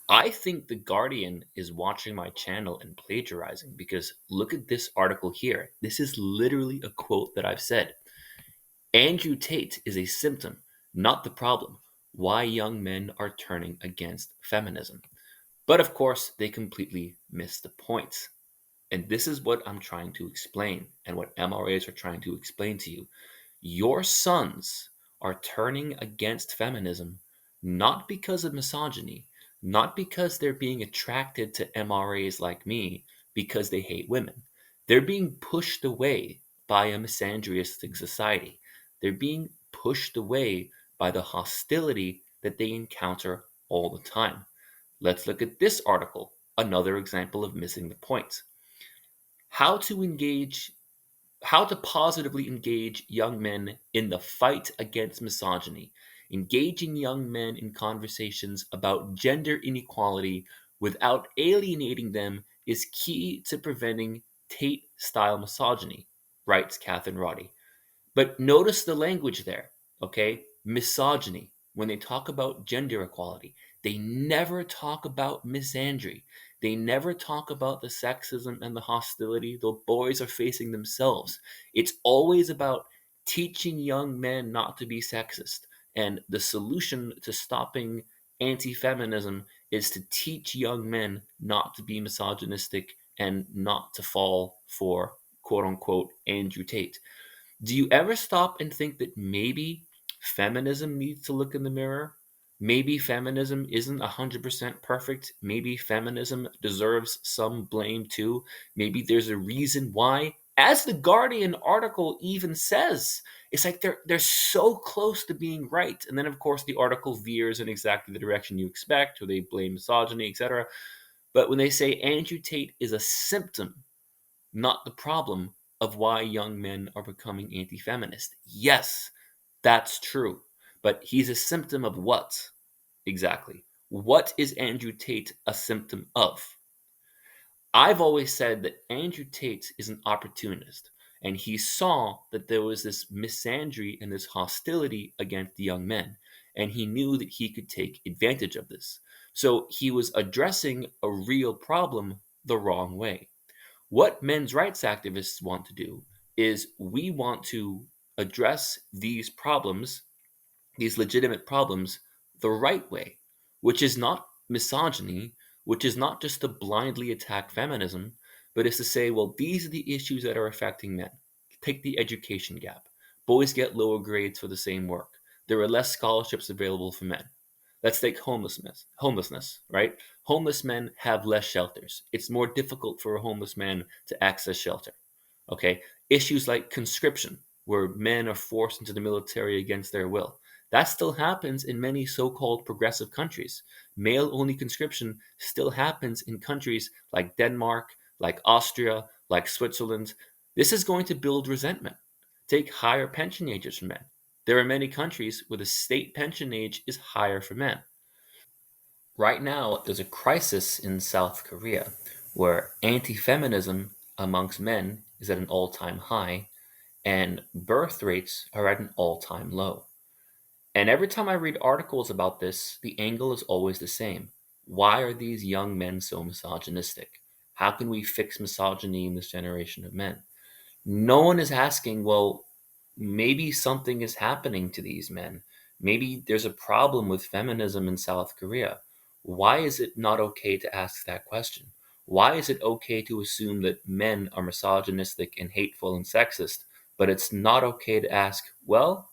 I think The Guardian is watching my channel and plagiarizing because look at this article here. This is literally a quote that I've said. Andrew Tate is a symptom, not the problem. Why young men are turning against feminism. But of course, they completely miss the point. And this is what I'm trying to explain and what MRAs are trying to explain to you. Your sons are turning against feminism not because of misogyny, not because they're being attracted to MRAs like me because they hate women. They're being pushed away by a misandristic society. They're being pushed away by the hostility that they encounter all the time. Let's look at this article, another example of missing the point. How to engage how to positively engage young men in the fight against misogyny. Engaging young men in conversations about gender inequality without alienating them is key to preventing Tate style misogyny, writes Catherine Roddy. But notice the language there, okay? Misogyny. When they talk about gender equality, they never talk about misandry. They never talk about the sexism and the hostility the boys are facing themselves. It's always about teaching young men not to be sexist. And the solution to stopping anti feminism is to teach young men not to be misogynistic and not to fall for quote unquote Andrew Tate. Do you ever stop and think that maybe feminism needs to look in the mirror? Maybe feminism isn't 100% perfect. Maybe feminism deserves some blame too. Maybe there's a reason why. As the Guardian article even says, it's like they're so close to being right. And then of course the article veers in exactly the direction you expect, or they blame misogyny, etc. But when they say Andrew Tate is a symptom, not the problem, of why young men are becoming anti feminist. Yes, that's true. But he's a symptom of what? Exactly. What is Andrew Tate a symptom of? I've always said that Andrew Tate is an opportunist, and he saw that there was this misandry and this hostility against the young men, and he knew that he could take advantage of this. So he was addressing a real problem the wrong way. What men's rights activists want to do is we want to address these problems, these legitimate problems, the right way, which is not misogyny, which is not just to blindly attack feminism, but is to say, well, these are the issues that are affecting men. Take the education gap. Boys get lower grades for the same work. There are less scholarships available for men. Let's take homelessness, right? Homeless men have less shelters. It's more difficult for a homeless man to access shelter. Okay? Issues like conscription, where men are forced into the military against their will. That still happens in many so-called progressive countries. Male-only conscription still happens in countries like Denmark, like Austria, like Switzerland. This is going to build resentment. Take higher pension ages for men. There are many countries where the state pension age is higher for men. Right now, there's a crisis in South Korea where anti feminism amongst men is at an all time high and birth rates are at an all time low. And every time I read articles about this, the angle is always the same. Why are these young men so misogynistic? How can we fix misogyny in this generation of men? No one is asking, well, maybe something is happening to these men. Maybe there's a problem with feminism in South Korea. Why is it not okay to ask that question? Why is it okay to assume that men are misogynistic and hateful and sexist, but it's not okay to ask, well,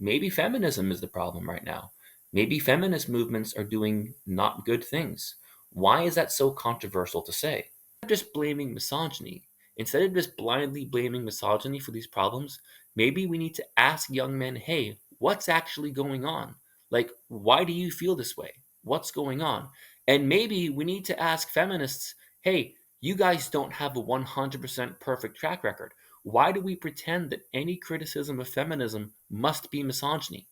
maybe feminism is the problem right now. Maybe feminist movements are doing not good things. Why is that so controversial to say? Just blaming misogyny. Instead of just blindly blaming misogyny for these problems, maybe we need to ask young men, hey, what's actually going on? Like, why do you feel this way? What's going on? And maybe we need to ask feminists, hey, you guys don't have a 100% perfect track record. Why do we pretend that any criticism of feminism must be misogyny?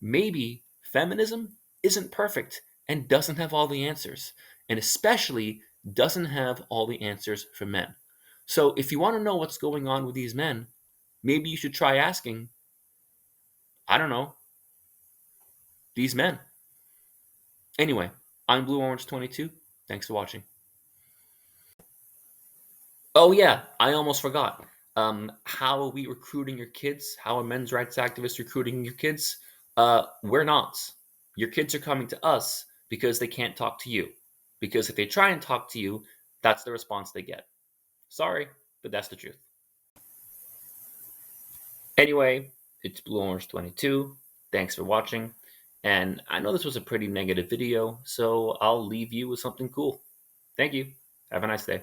Maybe feminism isn't perfect and doesn't have all the answers, and especially doesn't have all the answers for men. So if you want to know what's going on with these men, maybe you should try asking, I don't know, these men. Anyway, I'm Blue Orange 22. Thanks for watching. Oh yeah, I almost forgot. How are we recruiting your kids? How are men's rights activists recruiting your kids? We're not. Your kids are coming to us because they can't talk to you. Because if they try and talk to you, that's the response they get. Sorry, but that's the truth. Anyway, it's Blue Orange 22. Thanks for watching. And I know this was a pretty negative video, so I'll leave you with something cool. Thank you. Have a nice day.